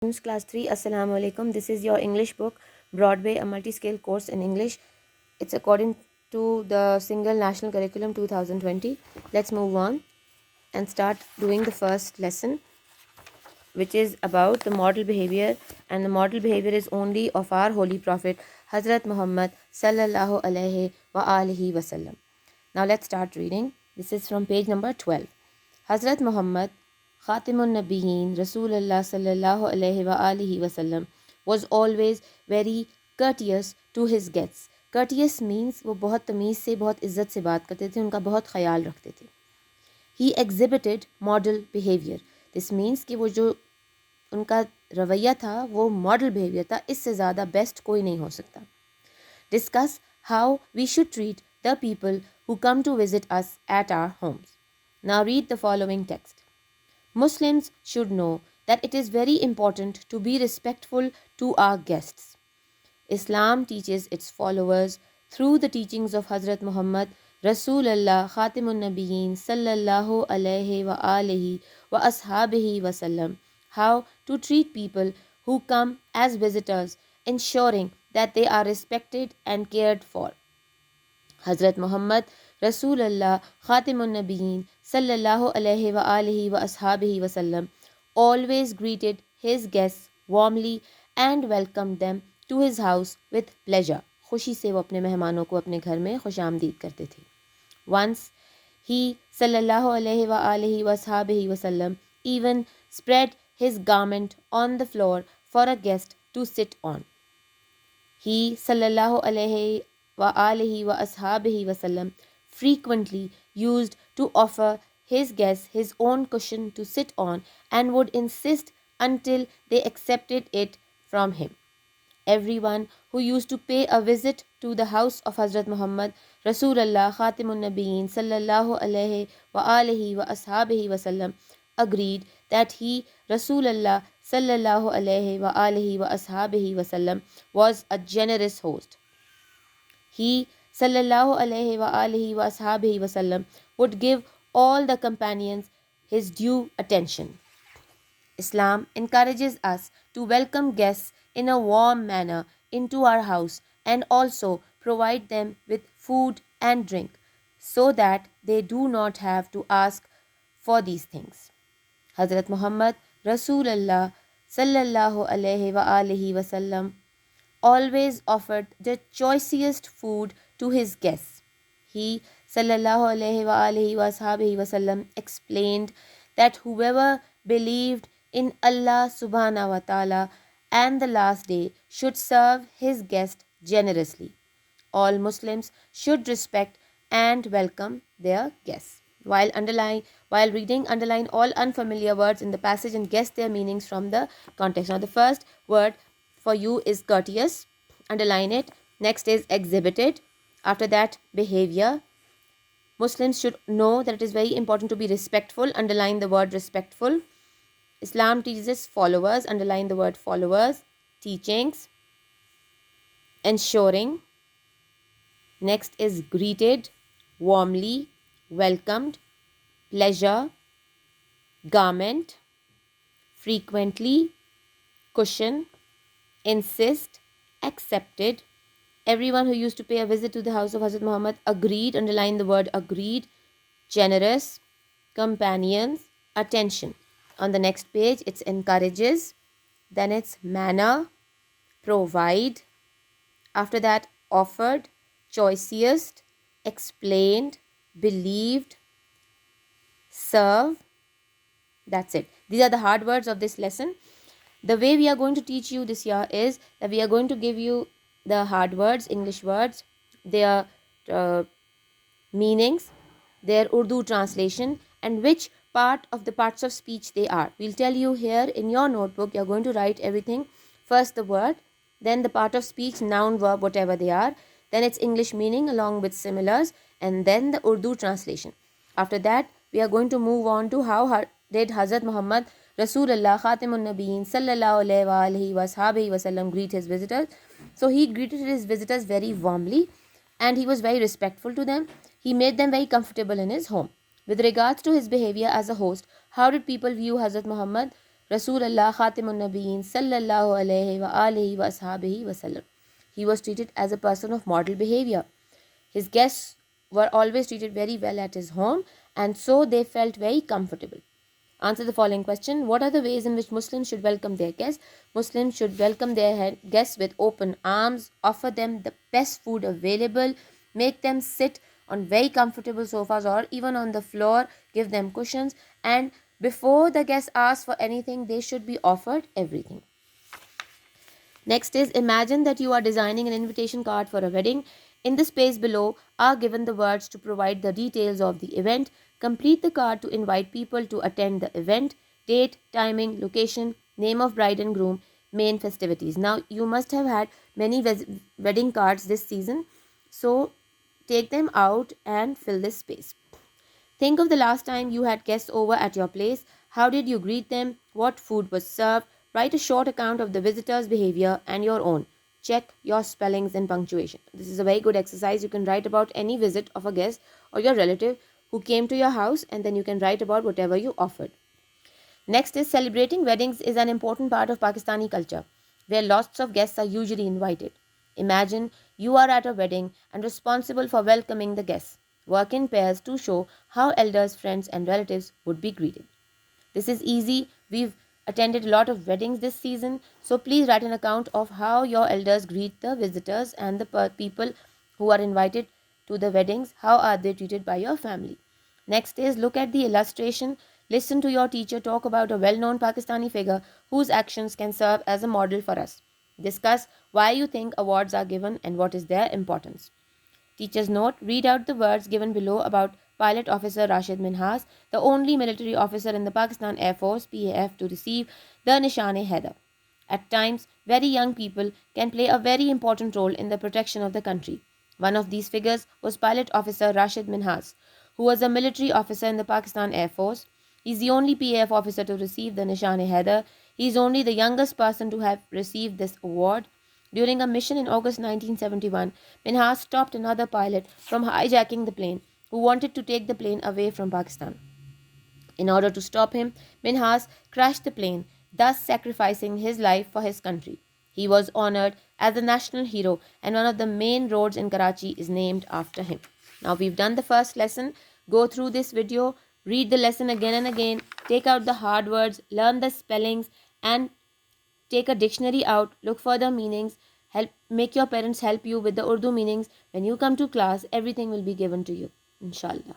Class 3, Assalamu alaikum. This is your English book, Broadway, a multi-scale course in English. It's according to the Single National Curriculum 2020. Let's move on and start doing the first lesson, which is about the model behavior. And the model behavior is only of our Holy Prophet, Hazrat Muhammad sallallahu alaihi wa alihi wasallam. Now let's start reading. This is from page number 12. Hazrat Muhammad Khatimun Nabiyeen Rasulullah sallallahu alaihi wa alihi wasallam was always very courteous to his guests. Courteous means वो बहुत तमीज़ से बहुत इज़्ज़त से बात करते थे, उनका बहुत ख्याल रखते थे. He exhibited model behavior. This means कि वो जो उनका रवैया था वो मॉडल बिहेवियर था, इससे ज़्यादा बेस्ट कोई नहीं हो सकता. Discuss how we should treat the people who come to visit us at our homes. Now read the following text. Muslims should know that it is very important to be respectful to our guests. Islam teaches its followers through the teachings of Hazrat Muhammad Rasulullah Khatimun Nabiyeen sallallahu alaihi wa alihi wa ashabihi wasallam how to treat people who come as visitors, ensuring that they are respected and cared for. Hazrat Muhammad Rasulullah Khatimun Nabiyeen sallallahu alaihi wa alihi wa ashabihi wasallam always greeted his guests warmly and welcomed them to his house with pleasure. खुशी से वो अपने मेहमानों को अपने घर में खुशामदीद करते थे. Once he sallallahu alaihi wa alihi wa ashabihi wasallam even spread his garment on the floor for a guest to sit on. He sallallahu alaihi wa alihi wa ashabihi wasallam frequently used to offer his guests his own cushion to sit on and would insist until they accepted it from him. Everyone who used to pay a visit to the house of Hazrat Muhammad Rasulullah Khatimun Nabiyeen sallallahu alaihi wa alihi wa ashabihi wasallam agreed that he Rasulullah sallallahu alaihi wa alihi wa ashabihi wasallam was a generous host. He sallallahu alaihi wa alihi wa ashabihi wasallam would give all the companions his due attention. Islam encourages us to welcome guests in a warm manner into our house and also provide them with food and drink so that they do not have to ask for these things. Hazrat Muhammad Rasulullah sallallahu alaihi wa alihi wasallam always offered the choicest food to his guests. He sallallahu alaihi wa alihi wa ashabihi wasallam explained that whoever believed in Allah subhanahu wa ta'ala and the last day should serve his guest generously. All Muslims should respect and welcome their guests. While reading, underline all unfamiliar words in the passage and guess their meanings from the context. Now the first word for you is courteous. Underline it. Next is exhibited. After that, behavior. Muslims should know that it is very important to be respectful. Underline the word respectful. Islam teaches followers. Underline the word followers. Teachings. Ensuring. Next is greeted, warmly, welcomed, pleasure, garment, frequently, cushion, insist, accepted. Everyone who used to pay a visit to the house of Hazrat Muhammad agreed. Underline the word agreed. Generous, companions, attention. On the next page, it's encourages. Then it's manner, provide. After that, offered, choicest, explained, believed, serve. That's it. These are the hard words of this lesson. The way we are going to teach you this year is that we are going to give you the hard words, English words, their meanings, their Urdu translation, and which part of the parts of speech they are. We'll tell you here in your notebook. You're going to write everything. First the word, then the part of speech, noun, verb, whatever they are. Then its English meaning along with similars, and then the Urdu translation. After that, we are going to move on to how did Hazrat Muhammad Rasulullah Khatimun Nabiyeen sallallahu alaihi wa ashabihi wasallam greet his visitors. So he greeted his visitors very warmly and he was very respectful to them. He made them very comfortable in his home. With regards to his behavior as a host, how did people view Hazrat Muhammad Rasulullah Khatimun Nabiyyin sallallahu alayhi wa alihi wa ashabihi wasallam. He was treated as a person of model behavior. His guests were always treated very well at his home, and so they felt very comfortable. Answer the following question. What are the ways in which Muslims should welcome their guests? Muslims should welcome their guests with open arms, offer them the best food available, make them sit on very comfortable sofas or even on the floor, give them cushions, and before the guests ask for anything, they should be offered everything. Next is, imagine that you are designing an invitation card for a wedding. In the space below are given the words to provide the details of the event. Complete the card to invite people to attend the event, date, timing, location, name of bride and groom, main festivities. Now, you must have had many wedding cards this season, so take them out and fill this space. Think of the last time you had guests over at your place. How did you greet them? What food was served? Write a short account of the visitor's behavior and your own. Check your spellings and punctuation. This is a very good exercise. You can write about any visit of a guest or your relative who came to your house, and then you can write about whatever you offered. Next is, celebrating weddings is an important part of Pakistani culture, where lots of guests are usually invited. Imagine you are at a wedding and responsible for welcoming the guests. Work in pairs to show how elders, friends, and relatives would be greeted. This is easy. We've attended a lot of weddings this season, so please write an account of how your elders greet the visitors and the people who are invited to the weddings. How are they treated by your family? Next is, look at the illustration. Listen to your teacher talk about a well-known Pakistani figure whose actions can serve as a model for us. Discuss why you think awards are given and what is their importance. Teacher's note, read out the words given below about Pilot Officer Rashid Minhas, the only military officer in the Pakistan Air Force (PAF) to receive the Nishane-e-Haider. At times, very young people can play a very important role in the protection of the country. One of these figures was Pilot Officer Rashid Minhas, who was a military officer in the Pakistan Air Force. He is the only PAF officer to receive the Nishane-e-Haider. He is only the youngest person to have received this award. During a mission in August 1971, Minhas stopped another pilot from hijacking the plane who wanted to take the plane away from Pakistan. In order to stop him, Minhas crashed the plane, thus sacrificing his life for his country. He was honored as a national hero, and one of the main roads in Karachi is named after him. Now we've done the first lesson. Go through this video, read the lesson again and again, take out the hard words, learn the spellings, and take a dictionary out, look for the meanings, make your parents help you with the Urdu meanings. When you come to class, everything will be given to you, inshallah.